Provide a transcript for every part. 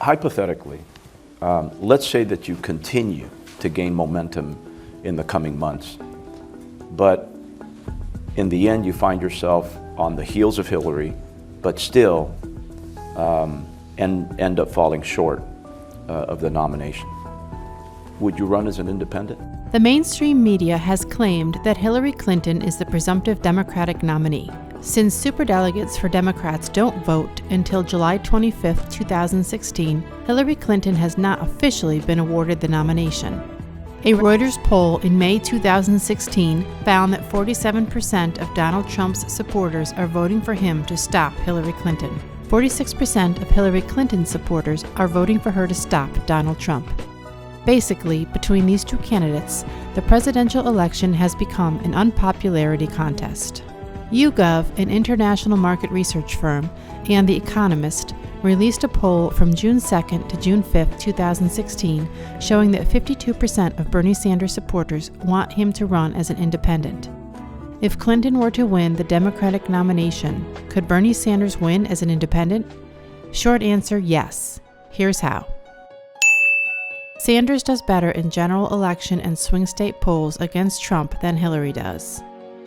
Hypothetically, let's say that you continue to gain momentum in the coming months, but in the end you find yourself on the heels of Hillary, but still end up falling short of the nomination. Would you run as an independent? The mainstream media has claimed that Hillary Clinton is the presumptive Democratic nominee. Since superdelegates for Democrats don't vote until July 25, 2016, Hillary Clinton has not officially been awarded the nomination. A Reuters poll in May 2016 found that 47% of Donald Trump's supporters are voting for him to stop Hillary Clinton. 46% of Hillary Clinton's supporters are voting for her to stop Donald Trump. Basically, between these two candidates, the presidential election has become an unpopularity contest. YouGov, an international market research firm, and The Economist released a poll from June 2nd to June 5th, 2016, showing that 52% of Bernie Sanders supporters want him to run as an independent. If Clinton were to win the Democratic nomination, could Bernie Sanders win as an independent? Short answer, yes. Here's how. Sanders does better in general election and swing state polls against Trump than Hillary does.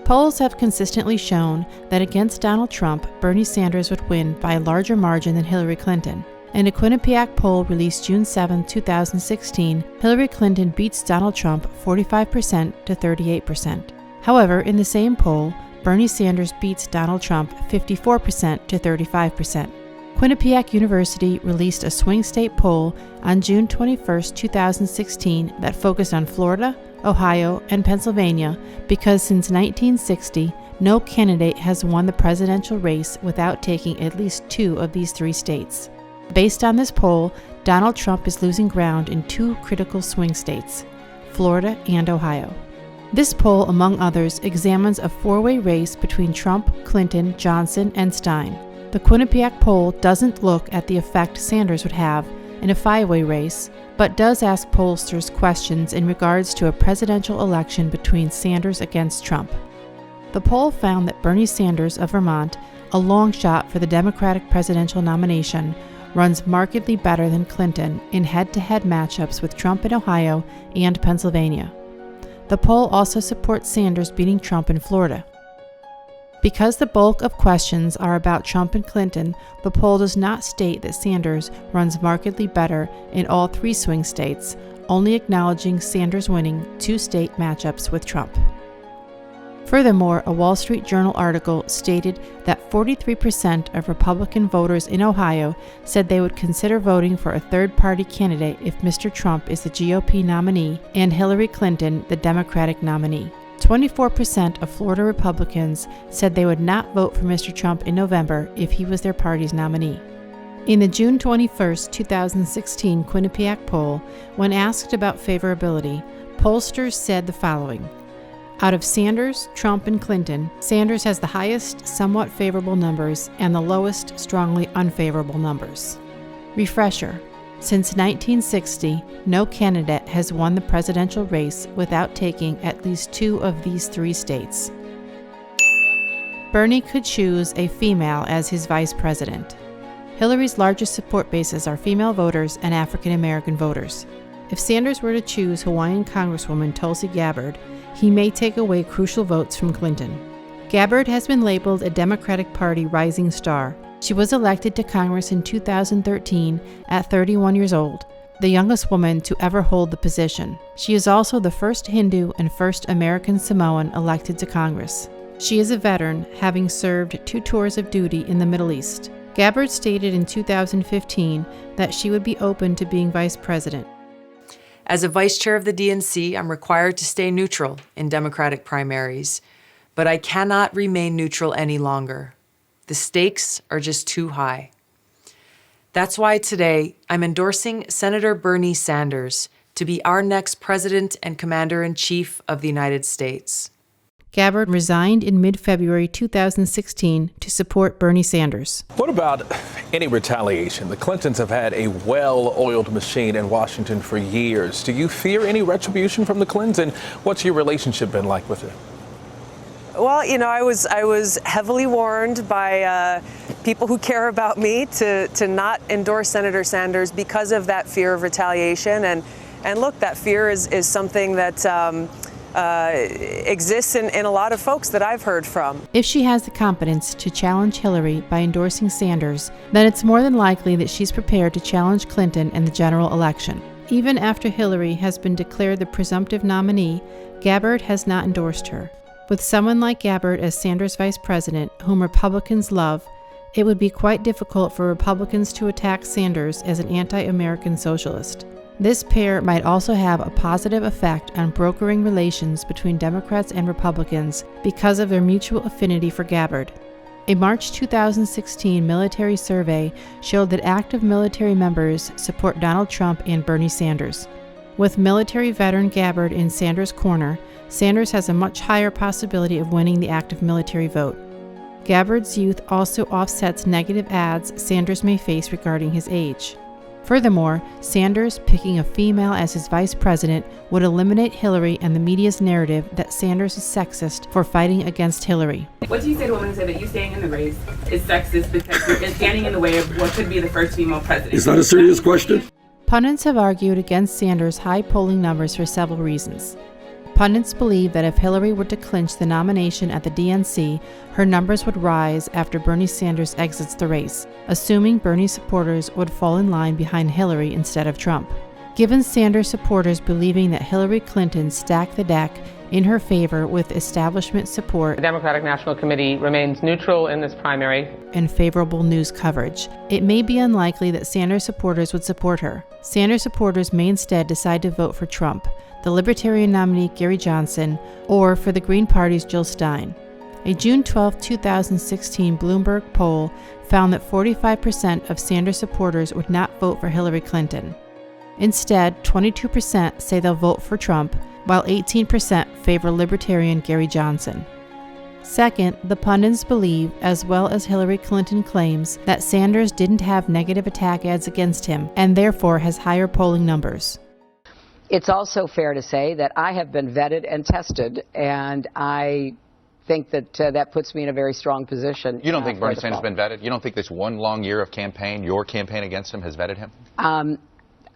Polls have consistently shown that against Donald Trump, Bernie Sanders would win by a larger margin than Hillary Clinton. In a Quinnipiac poll released June 7, 2016, Hillary Clinton beats Donald Trump 45% to 38%. However, in the same poll, Bernie Sanders beats Donald Trump 54% to 35%. Quinnipiac University released a swing state poll on June 21, 2016 that focused on Florida, Ohio, and Pennsylvania because since 1960, no candidate has won the presidential race without taking at least two of these three states. Based on this poll, Donald Trump is losing ground in two critical swing states, Florida and Ohio. This poll, among others, examines a four-way race between Trump, Clinton, Johnson, and Stein. The Quinnipiac poll doesn't look at the effect Sanders would have in a five-way race, but does ask pollsters questions in regards to a presidential election between Sanders against Trump. The poll found that Bernie Sanders of Vermont, a long shot for the Democratic presidential nomination, runs markedly better than Clinton in head-to-head matchups with Trump in Ohio and Pennsylvania. The poll also supports Sanders beating Trump in Florida. Because the bulk of questions are about Trump and Clinton, the poll does not state that Sanders runs markedly better in all three swing states, only acknowledging Sanders winning two state matchups with Trump. Furthermore, a Wall Street Journal article stated that 43% of Republican voters in Ohio said they would consider voting for a third-party candidate if Mr. Trump is the GOP nominee and Hillary Clinton the Democratic nominee. 24% of Florida Republicans said they would not vote for Mr. Trump in November if he was their party's nominee. In the June 21, 2016 Quinnipiac poll, when asked about favorability, pollsters said the following. Out of Sanders, Trump, and Clinton, Sanders has the highest somewhat favorable numbers and the lowest strongly unfavorable numbers. Refresher. Since 1960, no candidate has won the presidential race without taking at least two of these three states. Bernie could choose a female as his vice president. Hillary's largest support bases are female voters and African American voters. If Sanders were to choose Hawaiian Congresswoman Tulsi Gabbard, he may take away crucial votes from Clinton. Gabbard has been labeled a Democratic Party rising star. She was elected to Congress in 2013 at 31 years old, the youngest woman to ever hold the position. She is also the first Hindu and first American Samoan elected to Congress. She is a veteran, having served 2 tours of duty in the Middle East. Gabbard stated in 2015 that she would be open to being vice president. As a vice chair of the DNC, I'm required to stay neutral in Democratic primaries, but I cannot remain neutral any longer. The stakes are just too high. That's why today I'm endorsing Senator Bernie Sanders to be our next President and Commander-in-Chief of the United States. Gabbard resigned in mid-February 2016 to support Bernie Sanders. What about any retaliation? The Clintons have had a well-oiled machine in Washington for years. Do you fear any retribution from the Clintons? And what's your relationship been like with them? Well, you know, I was heavily warned by people who care about me to not endorse Senator Sanders because of that fear of retaliation. And look, that fear is something that exists in a lot of folks that I've heard from. If she has the competence to challenge Hillary by endorsing Sanders, then it's more than likely that she's prepared to challenge Clinton in the general election. Even after Hillary has been declared the presumptive nominee, Gabbard has not endorsed her. With someone like Gabbard as Sanders' vice president, whom Republicans love, it would be quite difficult for Republicans to attack Sanders as an anti-American socialist. This pair might also have a positive effect on brokering relations between Democrats and Republicans because of their mutual affinity for Gabbard. A March 2016 military survey showed that active military members support Donald Trump and Bernie Sanders. With military veteran Gabbard in Sanders' corner, Sanders has a much higher possibility of winning the active military vote. Gabbard's youth also offsets negative ads Sanders may face regarding his age. Furthermore, Sanders picking a female as his vice president would eliminate Hillary and the media's narrative that Sanders is sexist for fighting against Hillary. What do you say to women who say that you staying in the race is sexist because you're standing in the way of what could be the first female president? Is that a serious question? Pundits have argued against Sanders' high polling numbers for several reasons. Pundits believe that if Hillary were to clinch the nomination at the DNC, her numbers would rise after Bernie Sanders exits the race, assuming Bernie supporters would fall in line behind Hillary instead of Trump. Given Sanders supporters believing that Hillary Clinton stacked the deck in her favor with establishment support, The Democratic National Committee remains neutral in this primary and favorable news coverage, it may be unlikely that Sanders supporters would support her. Sanders supporters may instead decide to vote for Trump, the Libertarian nominee Gary Johnson, or for the Green Party's Jill Stein. A June 12, 2016 Bloomberg poll found that 45% of Sanders supporters would not vote for Hillary Clinton. Instead, 22% say they'll vote for Trump, while 18% favor Libertarian Gary Johnson. Second, the pundits believe, as well as Hillary Clinton claims, that Sanders didn't have negative attack ads against him and therefore has higher polling numbers. It's also fair to say that I have been vetted and tested, and I think that that puts me in a very strong position. You don't think Bernie Sanders has been vetted? You don't think this one long year of campaign, your campaign against him, has vetted him?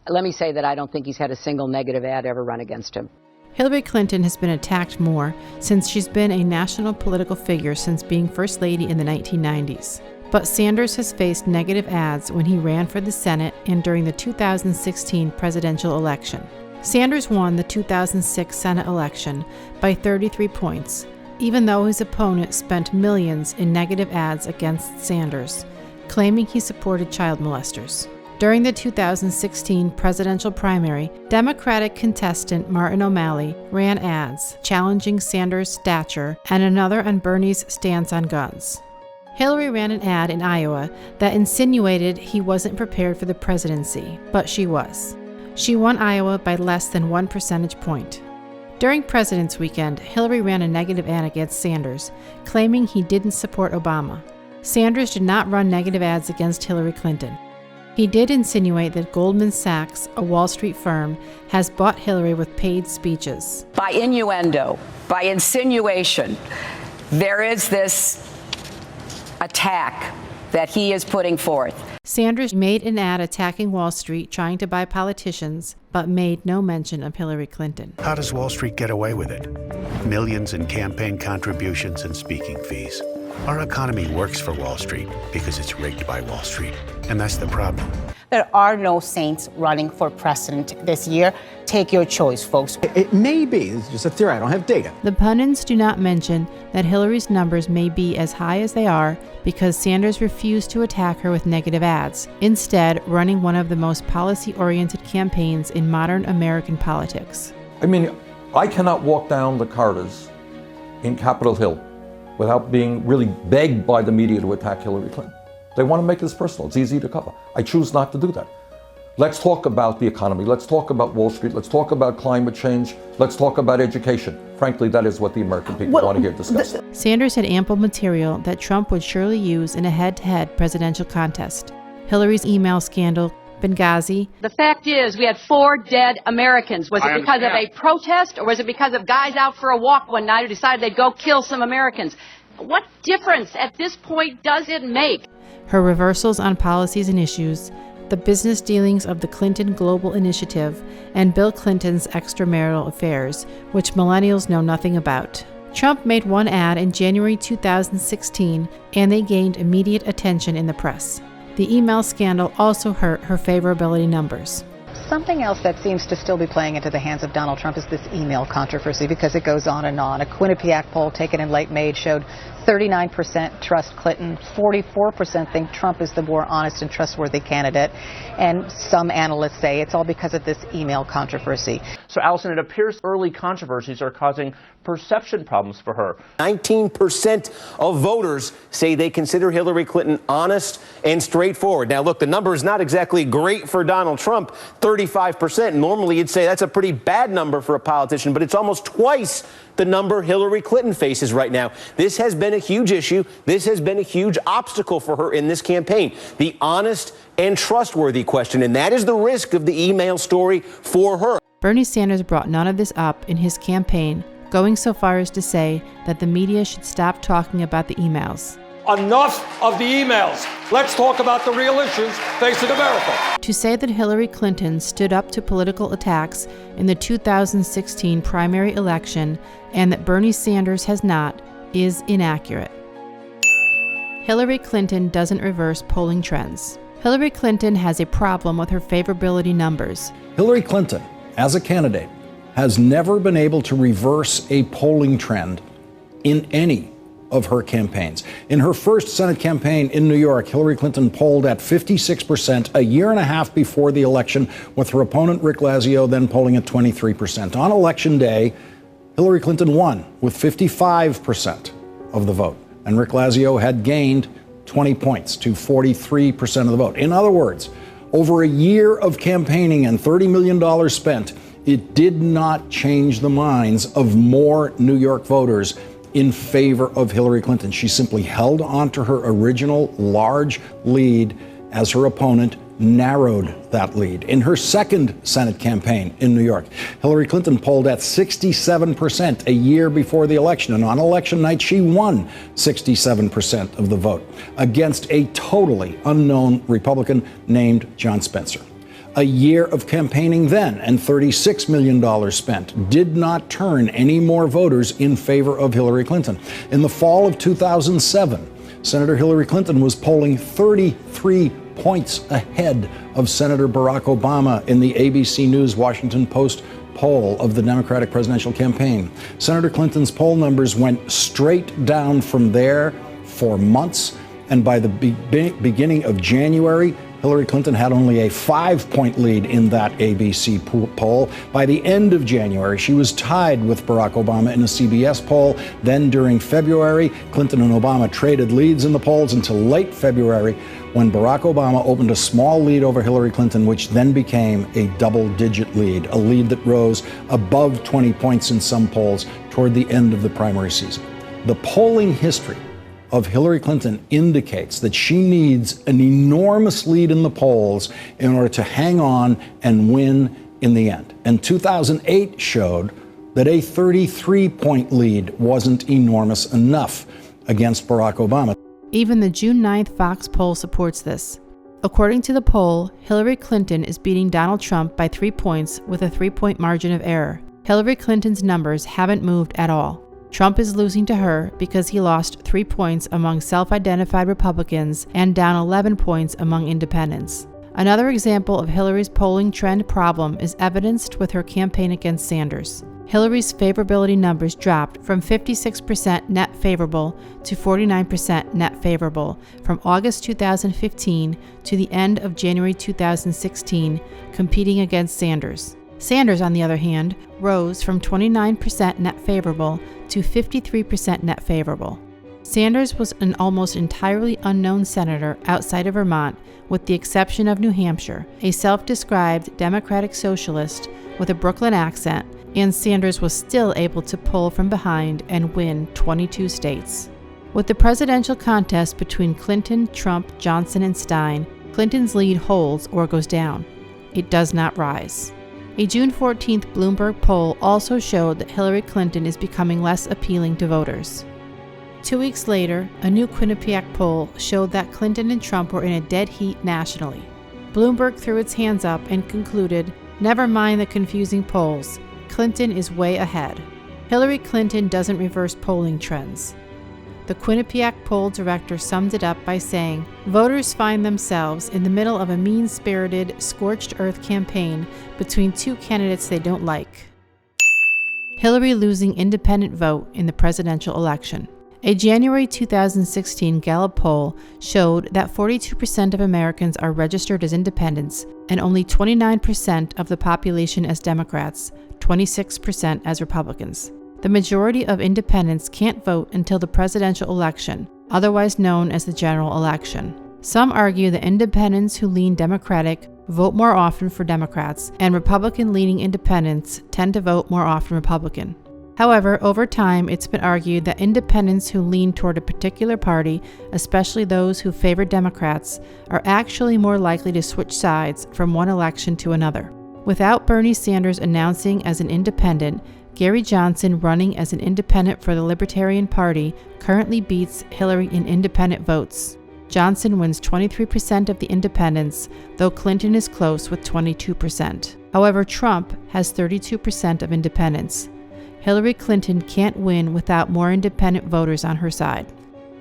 Let me say that I don't think he's had a single negative ad ever run against him. Hillary Clinton has been attacked more since she's been a national political figure since being First Lady in the 1990s. But Sanders has faced negative ads when he ran for the Senate and during the 2016 presidential election. Sanders won the 2006 Senate election by 33 points, even though his opponent spent millions in negative ads against Sanders, claiming he supported child molesters. During the 2016 presidential primary, Democratic contestant Martin O'Malley ran ads challenging Sanders' stature and another on Bernie's stance on guns. Hillary ran an ad in Iowa that insinuated he wasn't prepared for the presidency, but she was. She won Iowa by less than 1 percentage point. During President's Weekend, Hillary ran a negative ad against Sanders, claiming he didn't support Obama. Sanders did not run negative ads against Hillary Clinton. He did insinuate that Goldman Sachs, a Wall Street firm, has bought Hillary with paid speeches. By innuendo, by insinuation, there is this attack that he is putting forth. Sanders made an ad attacking Wall Street, trying to buy politicians, but made no mention of Hillary Clinton. How does Wall Street get away with it? Millions in campaign contributions and speaking fees. Our economy works for Wall Street because it's rigged by Wall Street, and that's the problem. There are no saints running for president this year. Take your choice, folks. It may be. It's just a theory. I don't have data. The pundits do not mention that Hillary's numbers may be as high as they are because Sanders refused to attack her with negative ads, instead running one of the most policy-oriented campaigns in modern American politics. I mean, I cannot walk down the corridors in Capitol Hill without being really begged by the media to attack Hillary Clinton. They want to make this personal. It's easy to cover. I choose not to do that. Let's talk about the economy. Let's talk about Wall Street. Let's talk about climate change. Let's talk about education. Frankly, that is what the American people want to hear discussed. Sanders had ample material that Trump would surely use in a head-to-head presidential contest. Hillary's email scandal, Benghazi. The fact is, we had 4 dead Americans. Was it because of a protest, or was it because of guys out for a walk one night who decided they'd go kill some Americans? What difference at this point does it make? her reversals on policies and issues, the business dealings of the Clinton Global Initiative, and Bill Clinton's extramarital affairs, which millennials know nothing about. Trump made one ad in January 2016, and they gained immediate attention in the press. The email scandal also hurt her favorability numbers. Something else that seems to still be playing into the hands of Donald Trump is this email controversy, because it goes on and on. A Quinnipiac poll taken in late May showed 39% trust Clinton, 44% think Trump is the more honest and trustworthy candidate, and some analysts say it's all because of this email controversy. So, Allison, it appears early controversies are causing perception problems for her. 19% of voters say they consider Hillary Clinton honest and straightforward. Now, look, the number is not exactly great for Donald Trump, 35%. Normally, you'd say that's a pretty bad number for a politician, but it's almost twice the number Hillary Clinton faces right now. This has been a huge issue. This has been a huge obstacle for her in this campaign. The honest and trustworthy question, and that is the risk of the email story for her. Bernie Sanders brought none of this up in his campaign, going so far as to say that the media should stop talking about the emails. Enough of the emails. Let's talk about the real issues facing America. To say that Hillary Clinton stood up to political attacks in the 2016 primary election and that Bernie Sanders has not is inaccurate. Hillary Clinton doesn't reverse polling trends. Hillary Clinton has a problem with her favorability numbers. Hillary Clinton, as a candidate, has never been able to reverse a polling trend in any of her campaigns. In her first Senate campaign in New York, Hillary Clinton polled at 56% a year and a half before the election, with her opponent Rick Lazio then polling at 23%. On Election Day, Hillary Clinton won with 55% of the vote, and Rick Lazio had gained 20 points to 43% of the vote. In other words, over a year of campaigning and $30 million spent, it did not change the minds of more New York voters in favor of Hillary Clinton. She simply held on to her original large lead as her opponent narrowed that lead. In her second Senate campaign in New York, Hillary Clinton polled at 67% a year before the election, and on election night she won 67% of the vote against a totally unknown Republican named John Spencer. A year of campaigning then and $36 million spent did not turn any more voters in favor of Hillary Clinton. In the fall of 2007, Senator Hillary Clinton was polling 33 points ahead of Senator Barack Obama in the ABC News Washington Post poll of the Democratic presidential campaign. Senator Clinton's poll numbers went straight down from there for months, and by the beginning of January, Hillary Clinton had only a 5-point lead in that ABC poll. By the end of January, she was tied with Barack Obama in a CBS poll. Then during February, Clinton and Obama traded leads in the polls until late February, when Barack Obama opened a small lead over Hillary Clinton, which then became a double-digit lead, a lead that rose above 20 points in some polls toward the end of the primary season. The polling history of Hillary Clinton indicates that she needs an enormous lead in the polls in order to hang on and win in the end. And 2008 showed that a 33-point lead wasn't enormous enough against Barack Obama. Even the June 9th Fox poll supports this. According to the poll, Hillary Clinton is beating Donald Trump by 3 points with a 3-point margin of error. Hillary Clinton's numbers haven't moved at all. Trump is losing to her because he lost 3 points among self-identified Republicans and down 11 points among independents. Another example of Hillary's polling trend problem is evidenced with her campaign against Sanders. Hillary's favorability numbers dropped from 56% net favorable to 49% net favorable from August 2015 to the end of January 2016, competing against Sanders. Sanders, on the other hand, rose from 29% net favorable to 53% net favorable. Sanders was an almost entirely unknown senator outside of Vermont, with the exception of New Hampshire, a self-described Democratic socialist with a Brooklyn accent, and Sanders was still able to pull from behind and win 22 states. With the presidential contest between Clinton, Trump, Johnson, and Stein, Clinton's lead holds or goes down. It does not rise. A June 14th Bloomberg poll also showed that Hillary Clinton is becoming less appealing to voters. 2 weeks later, a new Quinnipiac poll showed that Clinton and Trump were in a dead heat nationally. Bloomberg threw its hands up and concluded, "Never mind the confusing polls. Clinton is way ahead." Hillary Clinton doesn't reverse polling trends. The Quinnipiac poll director summed it up by saying, "Voters find themselves in the middle of a mean-spirited, scorched-earth campaign between two candidates they don't like." Hillary losing independent vote in the presidential election. A January 2016 Gallup poll showed that 42% of Americans are registered as independents and only 29% of the population as Democrats, 26% as Republicans. The majority of independents can't vote until the presidential election, otherwise known as the general election. Some argue that independents who lean Democratic vote more often for Democrats, and Republican-leaning independents tend to vote more often Republican. However, over time, it's been argued that independents who lean toward a particular party, especially those who favor Democrats, are actually more likely to switch sides from one election to another. Without Bernie Sanders announcing as an independent, Gary Johnson running as an independent for the Libertarian Party currently beats Hillary in independent votes. Johnson wins 23% of the independents, though Clinton is close with 22%. However, Trump has 32% of independents. Hillary Clinton can't win without more independent voters on her side.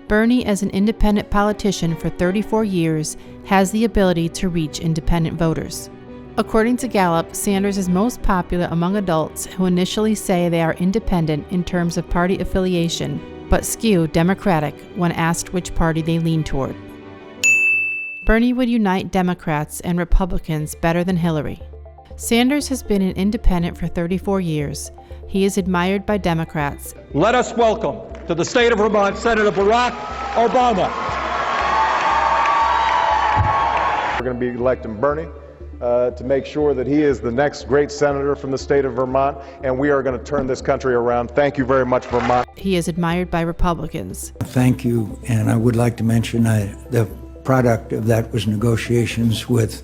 Bernie, as an independent politician for 34 years, has the ability to reach independent voters. According to Gallup, Sanders is most popular among adults who initially say they are independent in terms of party affiliation, but skew Democratic when asked which party they lean toward. Bernie would unite Democrats and Republicans better than Hillary. Sanders has been an independent for 34 years. He is admired by Democrats. Let us welcome to the state of Vermont Senator Barack Obama. We're going to be electing Bernie to make sure that he is the next great senator from the state of Vermont, and we are going to turn this country around. Thank you very much, Vermont. He is admired by Republicans. Thank you, and I would like to mention the product of that was negotiations with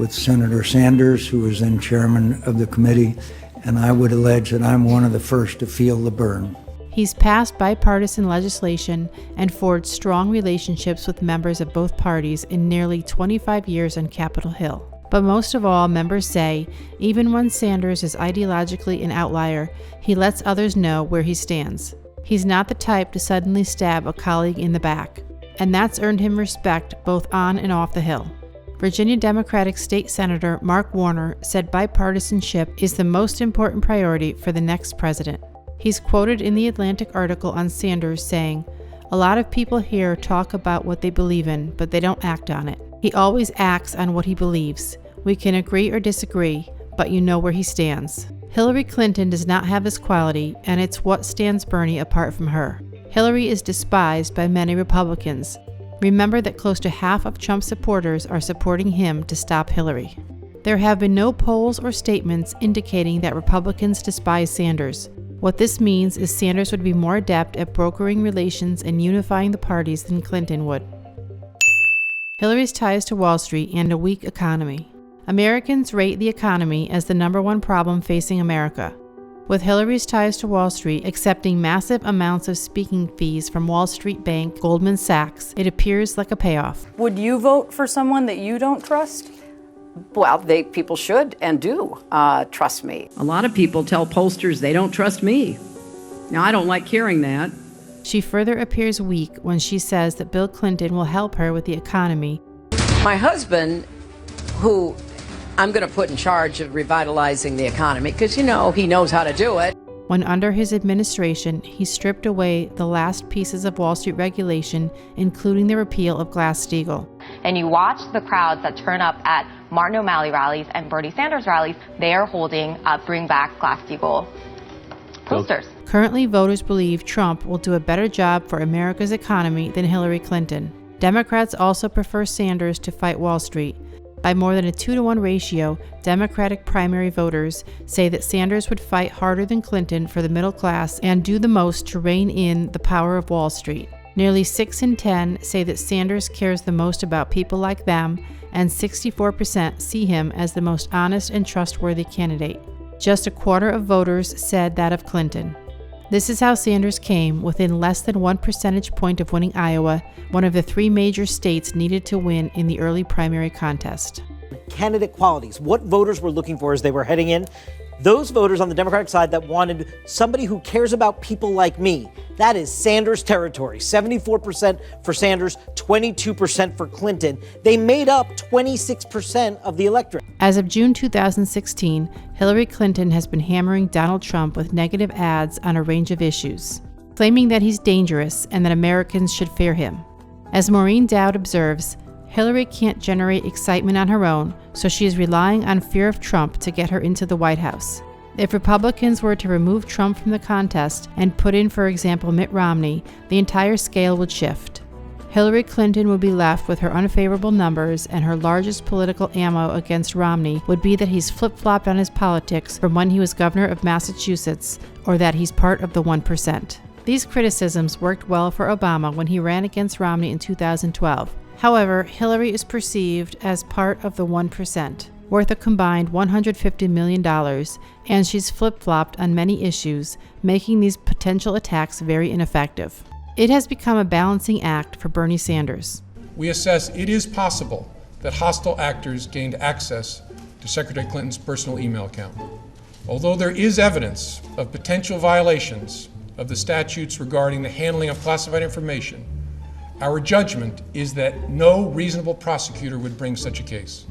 Senator Sanders, who was then chairman of the committee, and I would allege that I'm one of the first to feel the burn. He's passed bipartisan legislation and forged strong relationships with members of both parties in nearly 25 years on Capitol Hill. But most of all, members say, even when Sanders is ideologically an outlier, he lets others know where he stands. He's not the type to suddenly stab a colleague in the back, and that's earned him respect both on and off the Hill. Virginia Democratic State Senator Mark Warner said bipartisanship is the most important priority for the next president. He's quoted in the Atlantic article on Sanders saying, "A lot of people here talk about what they believe in, but they don't act on it. He always acts on what he believes. We can agree or disagree, but you know where he stands." Hillary Clinton does not have this quality, and it's what stands Bernie apart from her. Hillary is despised by many Republicans. Remember that close to half of Trump's supporters are supporting him to stop Hillary. There have been no polls or statements indicating that Republicans despise Sanders. What this means is Sanders would be more adept at brokering relations and unifying the parties than Clinton would. Hillary's ties to Wall Street and a weak economy. Americans rate the economy as the #1 problem facing America. With Hillary's ties to Wall Street accepting massive amounts of speaking fees from Wall Street bank Goldman Sachs, it appears like a payoff. Would you vote for someone that you don't trust? Well, people should and do trust me. A lot of people tell pollsters they don't trust me. Now, I don't like hearing that. She further appears weak when she says that Bill Clinton will help her with the economy. My husband, who I'm going to put in charge of revitalizing the economy, because, he knows how to do it. When under his administration, he stripped away the last pieces of Wall Street regulation, including the repeal of Glass-Steagall. And you watch the crowds that turn up at Martin O'Malley rallies and Bernie Sanders rallies, they are holding Bring Back Glass-Steagall posters. Currently, voters believe Trump will do a better job for America's economy than Hillary Clinton. Democrats also prefer Sanders to fight Wall Street. By more than a 2-to-1 ratio, Democratic primary voters say that Sanders would fight harder than Clinton for the middle class and do the most to rein in the power of Wall Street. Nearly 6 in 10 say that Sanders cares the most about people like them, and 64% see him as the most honest and trustworthy candidate. Just a quarter of voters said that of Clinton. This is how Sanders came within less than 1 percentage point of winning Iowa, one of the 3 major states needed to win in the early primary contest. Candidate qualities, what voters were looking for as they were heading in. Those voters on the Democratic side that wanted somebody who cares about people like me, that is Sanders territory. 74% for Sanders, 22% for Clinton. They made up 26% of the electorate. As of June 2016, Hillary Clinton has been hammering Donald Trump with negative ads on a range of issues, claiming that he's dangerous and that Americans should fear him. As Maureen Dowd observes, Hillary can't generate excitement on her own, so she is relying on fear of Trump to get her into the White House. If Republicans were to remove Trump from the contest and put in, for example, Mitt Romney, the entire scale would shift. Hillary Clinton would be left with her unfavorable numbers, and her largest political ammo against Romney would be that he's flip-flopped on his politics from when he was governor of Massachusetts, or that he's part of the 1%. These criticisms worked well for Obama when he ran against Romney in 2012. However, Hillary is perceived as part of the 1%, worth a combined $150 million, and she's flip-flopped on many issues, making these potential attacks very ineffective. It has become a balancing act for Bernie Sanders. We assess it is possible that hostile actors gained access to Secretary Clinton's personal email account. Although there is evidence of potential violations of the statutes regarding the handling of classified information, our judgment is that no reasonable prosecutor would bring such a case.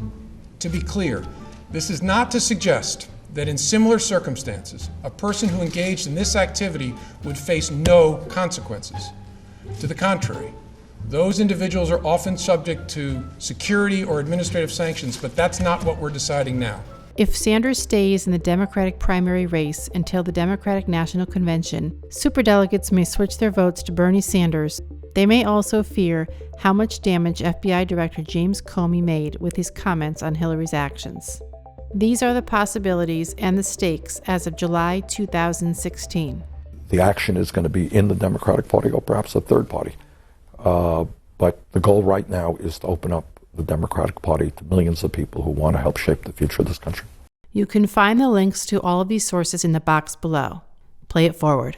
To be clear, this is not to suggest that in similar circumstances, a person who engaged in this activity would face no consequences. To the contrary, those individuals are often subject to security or administrative sanctions, but that's not what we're deciding now. If Sanders stays in the Democratic primary race until the Democratic National Convention, superdelegates may switch their votes to Bernie Sanders. They may also fear how much damage FBI Director James Comey made with his comments on Hillary's actions. These are the possibilities and the stakes as of July 2016. The action is going to be in the Democratic Party or perhaps a third party. But the goal right now is to open up the Democratic Party to millions of people who want to help shape the future of this country. You can find the links to all of these sources in the box below. Play it forward.